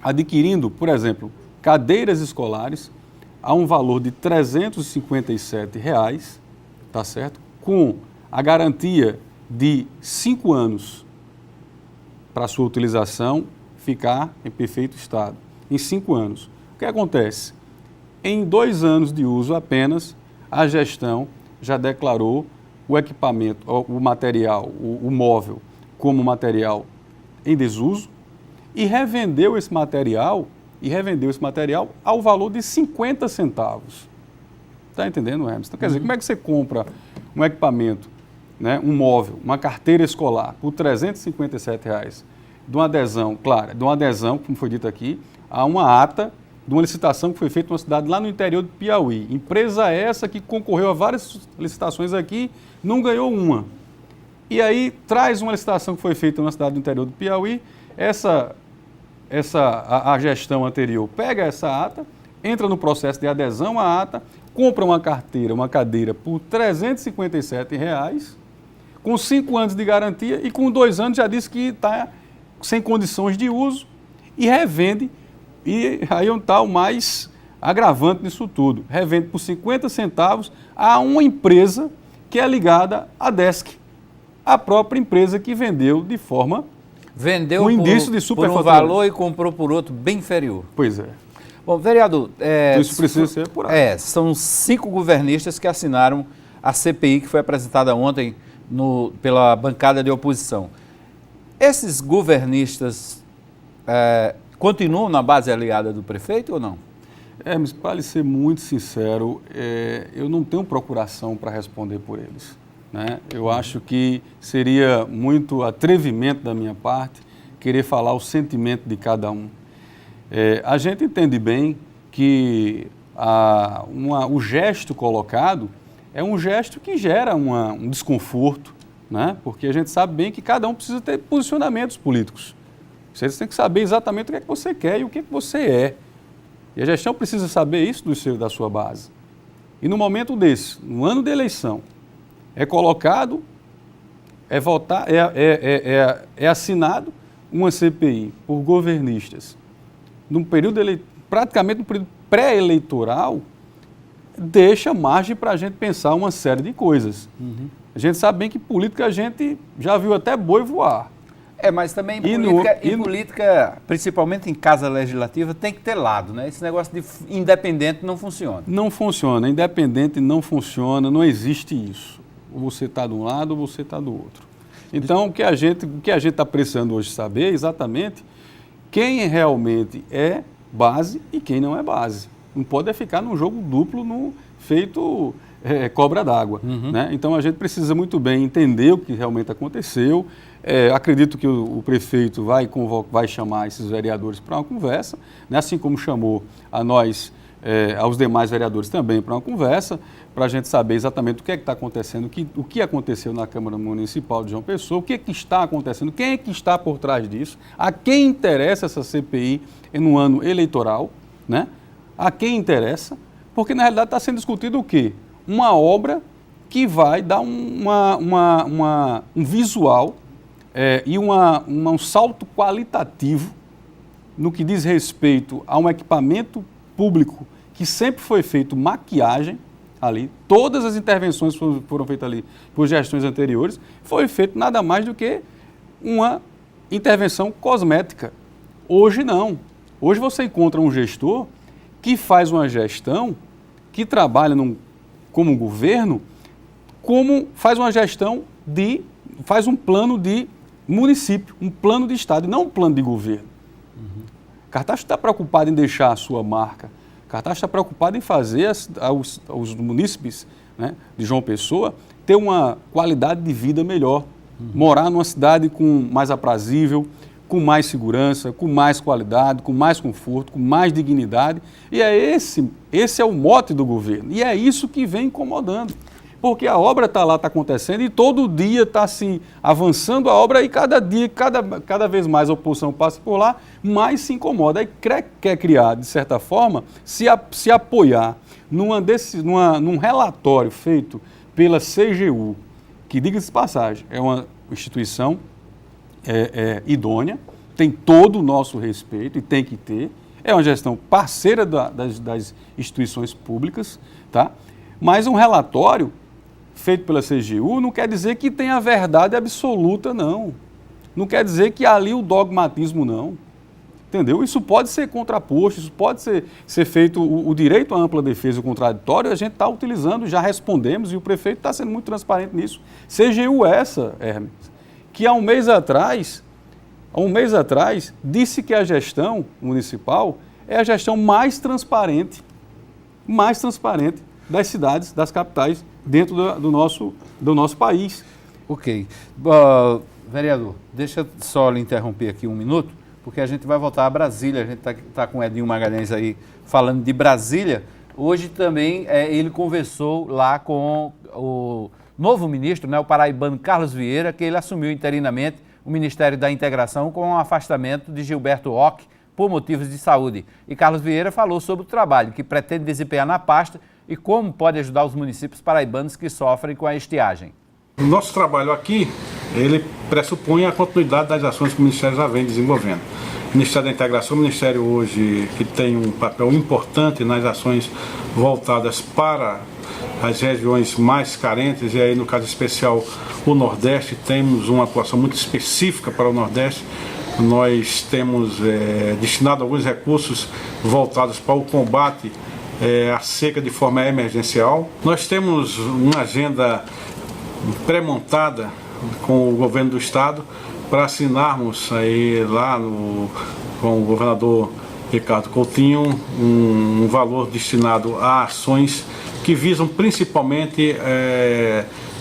adquirindo, por exemplo, cadeiras escolares a um valor de R$ 357, tá certo? Com a garantia de 5 anos para sua utilização ficar em perfeito estado. Em 5 anos. O que acontece? Em 2 anos de uso apenas, a gestão já declarou o equipamento, o material, o móvel, como material em desuso e revendeu esse material ao valor de 50 centavos. Está entendendo, Hermes? Então, quer dizer, como é que você compra um equipamento, né, um móvel, uma carteira escolar por R$ 357, de uma adesão, claro, de uma adesão, como foi dito aqui, a uma ata de uma licitação que foi feita em uma cidade lá no interior do Piauí. Empresa essa que concorreu a várias licitações aqui, não ganhou uma. E aí traz uma licitação que foi feita na cidade do interior do Piauí, a gestão anterior pega essa ata, entra no processo de adesão à ata, compra uma cadeira por R$ 357, com 5 anos de garantia e com 2 anos já disse que está sem condições de uso e revende. E aí é um tal mais agravante nisso tudo. Revende por 50 centavos a uma empresa que é ligada à Desk. A própria empresa que vendeu de forma... Vendeu um indício de por um valor e comprou por outro bem inferior. Pois é. Bom, vereador... isso precisa ser apurado. São 5 governistas que assinaram a CPI que foi apresentada ontem pela bancada de oposição. Esses governistas continuam na base aliada do prefeito ou não? Mas para lhe ser muito sincero, eu não tenho procuração para responder por eles. Né? Eu acho que seria muito atrevimento da minha parte querer falar o sentimento de cada um. A gente entende bem que o gesto colocado é um gesto que gera um desconforto, né? Porque a gente sabe bem que cada um precisa ter posicionamentos políticos. Você tem que saber exatamente o que é que você quer e o que é que você é. E a gestão precisa saber isso da sua base. E no momento desse, no ano de eleição, é colocado, é assinado uma CPI por governistas, num período praticamente no período pré-eleitoral, deixa margem para a gente pensar uma série de coisas. A gente sabe bem que política a gente já viu até boi voar. Mas também política, principalmente em casa legislativa, tem que ter lado, né? Esse negócio de independente não funciona. Não funciona, independente não funciona, não existe isso. Ou você está de um lado ou você está do outro. Então, o que a gente está precisando hoje saber é exatamente quem realmente é base e quem não é base. Não pode ficar num jogo duplo feito cobra d'água. Né? Então, a gente precisa muito bem entender o que realmente aconteceu. Acredito que o prefeito vai chamar esses vereadores para uma conversa, né? Assim como chamou a nós, aos demais vereadores também para uma conversa, para a gente saber exatamente o que é que está acontecendo, o que aconteceu na Câmara Municipal de João Pessoa, o que é que está acontecendo, quem é que está por trás disso, a quem interessa essa CPI no ano eleitoral, né? A quem interessa, porque na realidade está sendo discutido o quê? Uma obra que vai dar um visual e um salto qualitativo no que diz respeito a um equipamento público que sempre foi feito maquiagem ali, todas as intervenções foram feitas ali por gestões anteriores, foi feito nada mais do que uma intervenção cosmética. Hoje não. Hoje você encontra um gestor que faz uma gestão, que trabalha como governo, faz uma gestão faz um plano de município, um plano de estado, e não um plano de governo. Cartacho está preocupado em deixar a sua marca. Cartacho está preocupado em fazer os munícipes, né, de João Pessoa ter uma qualidade de vida melhor. Morar numa cidade mais aprazível, com mais segurança, com mais qualidade, com mais conforto, com mais dignidade. E esse é o mote do governo. E é isso que vem incomodando. Porque a obra está lá, está acontecendo, e todo dia está assim, avançando a obra, e cada dia, cada vez mais a oposição passa por lá, mais se incomoda. Aí quer criar, de certa forma, se apoiar num relatório feito pela CGU, que, diga-se de passagem, é uma instituição idônea, tem todo o nosso respeito e tem que ter, é uma gestão parceira das instituições públicas, tá? Mas um relatório feito pela CGU não quer dizer que tem a verdade absoluta, não. Não quer dizer que há ali o dogmatismo, não. Entendeu? Isso pode ser contraposto, isso pode ser feito, o direito à ampla defesa e o contraditório, a gente está utilizando, já respondemos, e o prefeito está sendo muito transparente nisso. CGU Hermes, que há um mês atrás, disse que a gestão municipal é a gestão mais transparente das cidades, das capitais, dentro do nosso país. Ok. Vereador, deixa eu só lhe interromper aqui um minuto, porque a gente vai voltar a Brasília. A gente está com o Edinho Magalhães aí falando de Brasília. Hoje também ele conversou lá com o novo ministro, né, o paraibano Carlos Vieira, que ele assumiu interinamente o Ministério da Integração com o afastamento de Gilberto Ock por motivos de saúde. E Carlos Vieira falou sobre o trabalho que pretende desempenhar na pasta e como pode ajudar os municípios paraibanos que sofrem com a estiagem. O nosso trabalho aqui, ele pressupõe a continuidade das ações que o Ministério já vem desenvolvendo. O Ministério da Integração, o Ministério hoje que tem um papel importante nas ações voltadas para as regiões mais carentes, e aí no caso especial o Nordeste, temos uma atuação muito específica para o Nordeste. Nós temos destinado alguns recursos voltados para o combate à seca de forma emergencial. Nós temos uma agenda pré-montada com o governo do estado para assinarmos aí lá com o governador Ricardo Coutinho um valor destinado a ações que visam principalmente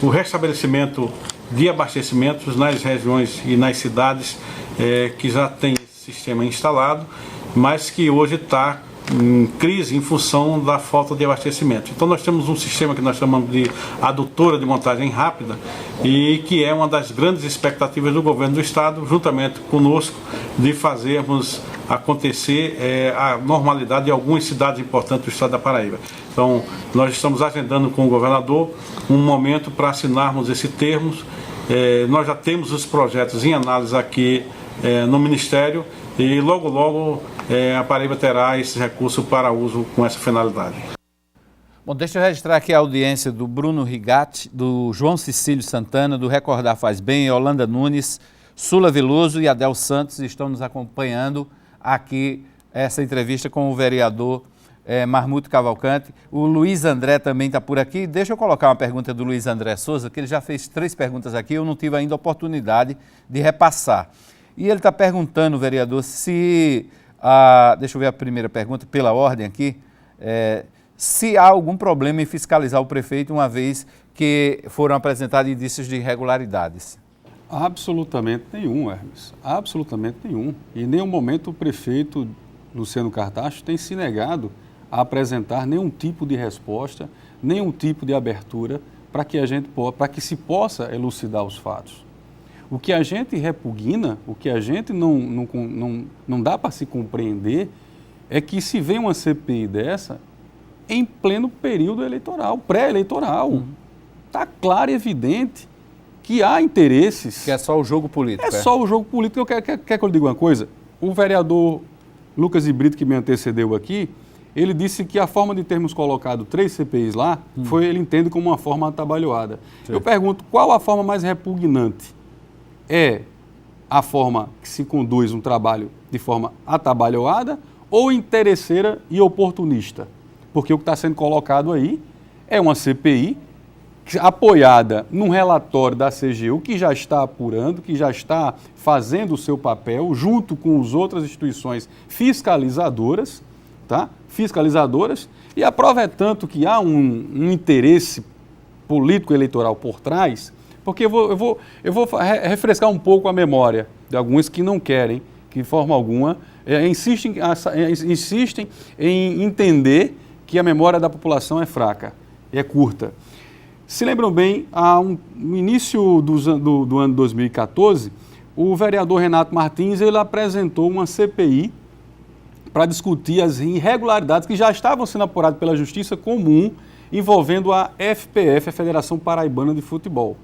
o restabelecimento de abastecimentos nas regiões e nas cidades que já tem esse sistema instalado, mas que hoje está em crise em função da falta de abastecimento. Então nós temos um sistema que nós chamamos de adutora de montagem rápida e que é uma das grandes expectativas do governo do estado, juntamente conosco, de fazermos acontecer a normalidade em algumas cidades importantes do estado da Paraíba. Então, nós estamos agendando com o governador um momento para assinarmos esse termo. Nós já temos os projetos em análise aqui no Ministério e logo a Paraíba terá esse recurso para uso com essa finalidade. Bom, deixa eu registrar aqui a audiência do Bruno Rigatti, do João Cecílio Santana, do Recordar Faz Bem, Yolanda Nunes, Sula Veloso e Adel Santos estão nos acompanhando aqui essa entrevista com o vereador Marmuto Cavalcante. O Luiz André também está por aqui. Deixa eu colocar uma pergunta do Luiz André Souza, que ele já fez 3 perguntas aqui, eu não tive ainda a oportunidade de repassar. E ele está perguntando, vereador, se... deixa eu ver a primeira pergunta, pela ordem aqui. Se há algum problema em fiscalizar o prefeito, uma vez que foram apresentados indícios de irregularidades. Absolutamente nenhum, Hermes. Absolutamente nenhum. E em nenhum momento o prefeito Luciano Cartacho tem se negado a apresentar nenhum tipo de resposta, nenhum tipo de abertura para que se possa elucidar os fatos. O que a gente repugna, o que a gente não dá para se compreender é que se vem uma CPI dessa em pleno período eleitoral, pré-eleitoral. Está claro e evidente que há interesses. Que é só o jogo político. É só o jogo político. Quer que eu lhe diga uma coisa? O vereador Lucas de Brito, que me antecedeu aqui, ele disse que a forma de termos colocado 3 CPIs lá, ele entende como uma forma atabalhoada. Sim. Eu pergunto, qual a forma mais repugnante? É a forma que se conduz um trabalho de forma atabalhoada ou interesseira e oportunista? Porque o que está sendo colocado aí é uma CPI apoiada num relatório da CGU que já está apurando, que já está fazendo o seu papel junto com as outras instituições fiscalizadoras, tá? E a prova é tanto que há um interesse político-eleitoral por trás, porque eu vou refrescar um pouco a memória de alguns que não querem, que de forma alguma insistem em entender que a memória da população é fraca, é curta. Se lembram bem, no início do ano 2014, o vereador Renato Martins ele apresentou uma CPI para discutir as irregularidades que já estavam sendo apuradas pela Justiça Comum envolvendo a FPF, a Federação Paraibana de Futebol.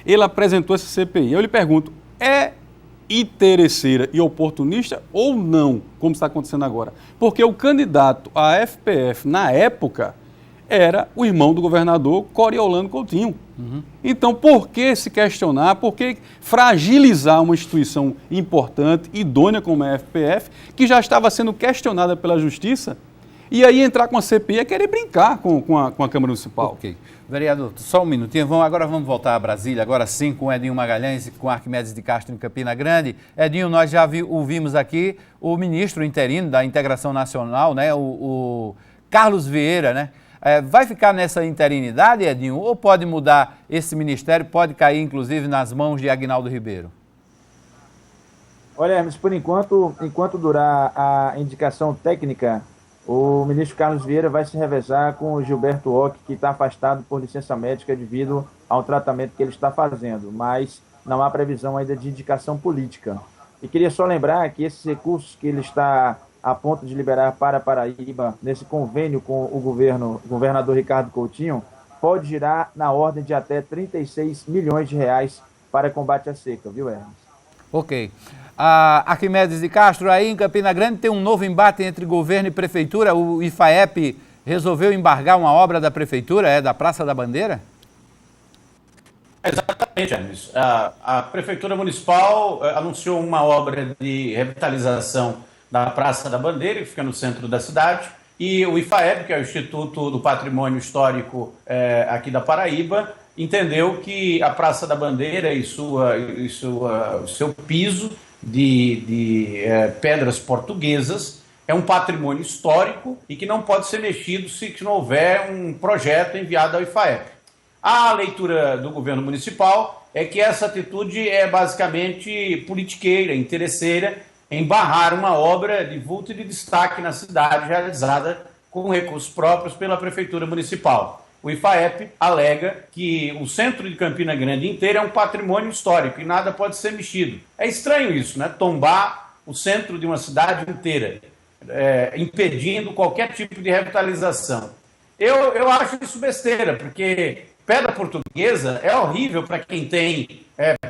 Ele apresentou essa CPI. Eu lhe pergunto, é interesseira e oportunista ou não, como está acontecendo agora? Porque o candidato à FPF, na época, era o irmão do governador Coriolano Coutinho. Então, por que se questionar, por que fragilizar uma instituição importante, idônea como a FPF, que já estava sendo questionada pela Justiça, e aí entrar com a CPI é querer brincar com a Câmara Municipal? Ok. Vereador, só um minutinho. Agora vamos voltar a Brasília, agora sim com Edinho Magalhães e com Arquimedes de Castro em Campina Grande. Edinho, nós já ouvimos aqui o ministro interino da Integração Nacional, né, o Carlos Vieira, né? Vai ficar nessa interinidade, Edinho, ou pode mudar esse ministério, pode cair inclusive nas mãos de Aguinaldo Ribeiro? Olha, Hermes, por enquanto durar a indicação técnica, o ministro Carlos Vieira vai se revezar com o Gilberto Ock, que está afastado por licença médica devido ao tratamento que ele está fazendo, mas não há previsão ainda de indicação política. E queria só lembrar que esses recursos que ele está a ponto de liberar para Paraíba, nesse convênio com o governador Ricardo Coutinho, pode girar na ordem de até 36 milhões de reais para combate à seca, viu, Hermes? Ok. Arquimedes de Castro, aí em Campina Grande tem um novo embate entre governo e prefeitura. O IFAEP resolveu embargar uma obra da prefeitura, da Praça da Bandeira? Exatamente, Hermes. A Prefeitura Municipal anunciou uma obra de revitalização da Praça da Bandeira, que fica no centro da cidade, e o IFAEP, que é o Instituto do Patrimônio Histórico aqui da Paraíba, entendeu que a Praça da Bandeira e seu piso de pedras portuguesas é um patrimônio histórico e que não pode ser mexido se não houver um projeto enviado ao IFAEP. A leitura do governo municipal é que essa atitude é basicamente politiqueira, interesseira, em barrar uma obra de vulto e de destaque na cidade realizada com recursos próprios pela Prefeitura Municipal. O IFAEP alega que o centro de Campina Grande inteiro é um patrimônio histórico e nada pode ser mexido. É estranho isso, né? Tombar o centro de uma cidade inteira, impedindo qualquer tipo de revitalização. Eu acho isso besteira, porque Pedra Portuguesa é horrível para quem tem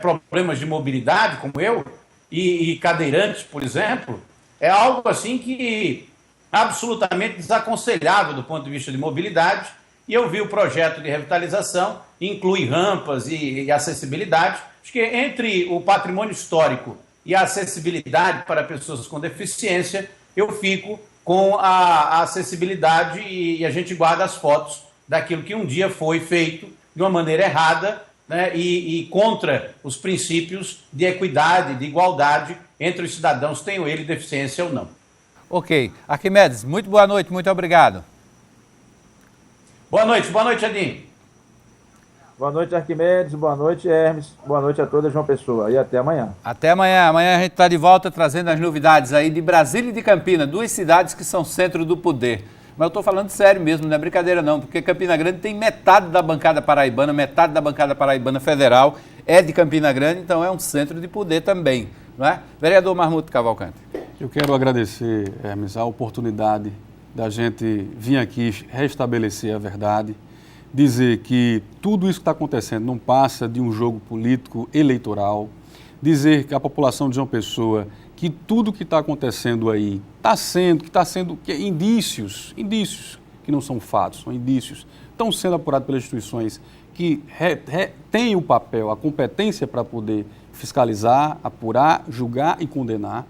problemas de mobilidade, como eu, e cadeirantes, por exemplo. É algo assim que absolutamente desaconselhável do ponto de vista de mobilidade. E eu vi o projeto de revitalização, inclui rampas e acessibilidade. Acho que entre o patrimônio histórico e a acessibilidade para pessoas com deficiência, eu fico com a acessibilidade e a gente guarda as fotos daquilo que um dia foi feito de uma maneira errada, né, e contra os princípios de equidade, de igualdade entre os cidadãos, tenham ele deficiência ou não. Ok. Arquimedes, muito boa noite, muito obrigado. Boa noite, Edinho. Boa noite, Arquimedes, boa noite, Hermes, boa noite a toda João Pessoa e até amanhã. Até amanhã. Amanhã a gente está de volta trazendo as novidades aí de Brasília e de Campinas, duas cidades que são centro do poder. Mas eu estou falando sério mesmo, não é brincadeira não, porque Campina Grande tem metade da bancada paraibana, metade da bancada paraibana federal é de Campina Grande, então é um centro de poder também, não é? Vereador Marmuto Cavalcante. Eu quero agradecer, Hermes, a oportunidade da gente vir aqui restabelecer a verdade, dizer que tudo isso que está acontecendo não passa de um jogo político eleitoral, dizer que a população de João Pessoa, que tudo que está acontecendo aí que indícios que não são fatos, são indícios, estão sendo apurados pelas instituições que têm o papel, a competência para poder fiscalizar, apurar, julgar e condenar.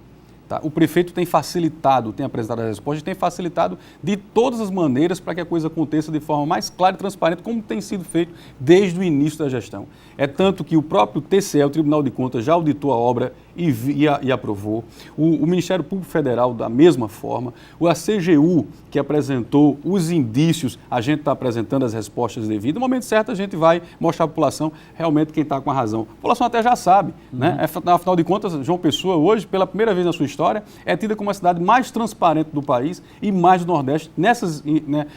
Tá? O prefeito tem facilitado, tem apresentado as respostas, tem facilitado de todas as maneiras para que a coisa aconteça de forma mais clara e transparente, como tem sido feito desde o início da gestão. É tanto que o próprio TCE, o Tribunal de Contas, já auditou a obra e aprovou. O Ministério Público Federal, da mesma forma. A CGU, que apresentou os indícios, a gente está apresentando as respostas devidas. No momento certo, a gente vai mostrar à população realmente quem está com a razão. A população até já sabe, né? Afinal de contas, João Pessoa, hoje, pela primeira vez na sua história, é tida como a cidade mais transparente do país e mais do Nordeste,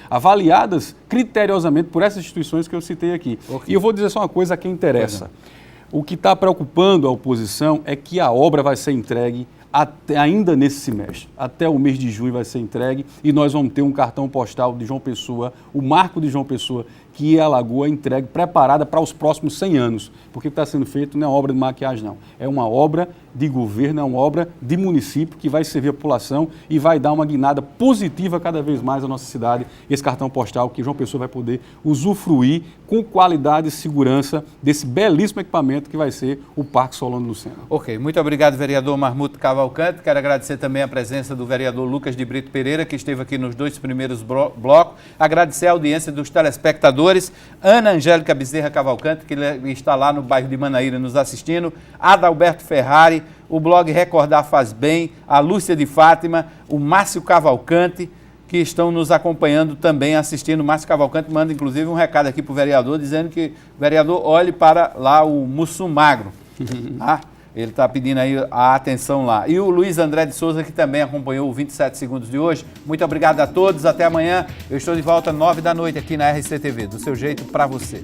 avaliadas criteriosamente por essas instituições que eu citei aqui. Okay. E eu vou dizer só uma coisa a quem interessa. O que está preocupando a oposição é que a obra vai ser entregue ainda nesse semestre. Até o mês de junho vai ser entregue e nós vamos ter um cartão postal de João Pessoa, o marco de João Pessoa, que é a Lagoa, entregue, preparada para os próximos 100 anos. Porque o que está sendo feito não é obra de maquiagem, não. É uma obra de governo, é uma obra de município que vai servir a população e vai dar uma guinada positiva cada vez mais à nossa cidade. Esse cartão postal que João Pessoa vai poder usufruir com qualidade e segurança desse belíssimo equipamento que vai ser o Parque Solano Lucena. Ok, muito obrigado, vereador Marmuto Cavalcante. Quero agradecer também a presença do vereador Lucas de Brito Pereira, que esteve aqui nos 2 primeiros blocos. Agradecer a audiência dos telespectadores. Ana Angélica Bezerra Cavalcante, que está lá no bairro de Manaíra nos assistindo, Adalberto Ferrari, o blog Recordar Faz Bem, a Lúcia de Fátima, o Márcio Cavalcante, que estão nos acompanhando também, assistindo. O Márcio Cavalcante manda inclusive um recado aqui para o vereador, dizendo que o vereador olhe para lá o Mussumagro. Tá? Ele está pedindo aí a atenção lá. E o Luiz André de Souza, que também acompanhou o 27 segundos de hoje. Muito obrigado a todos. Até amanhã. Eu estou de volta às 9 da noite aqui na RCTV. Do seu jeito, para você.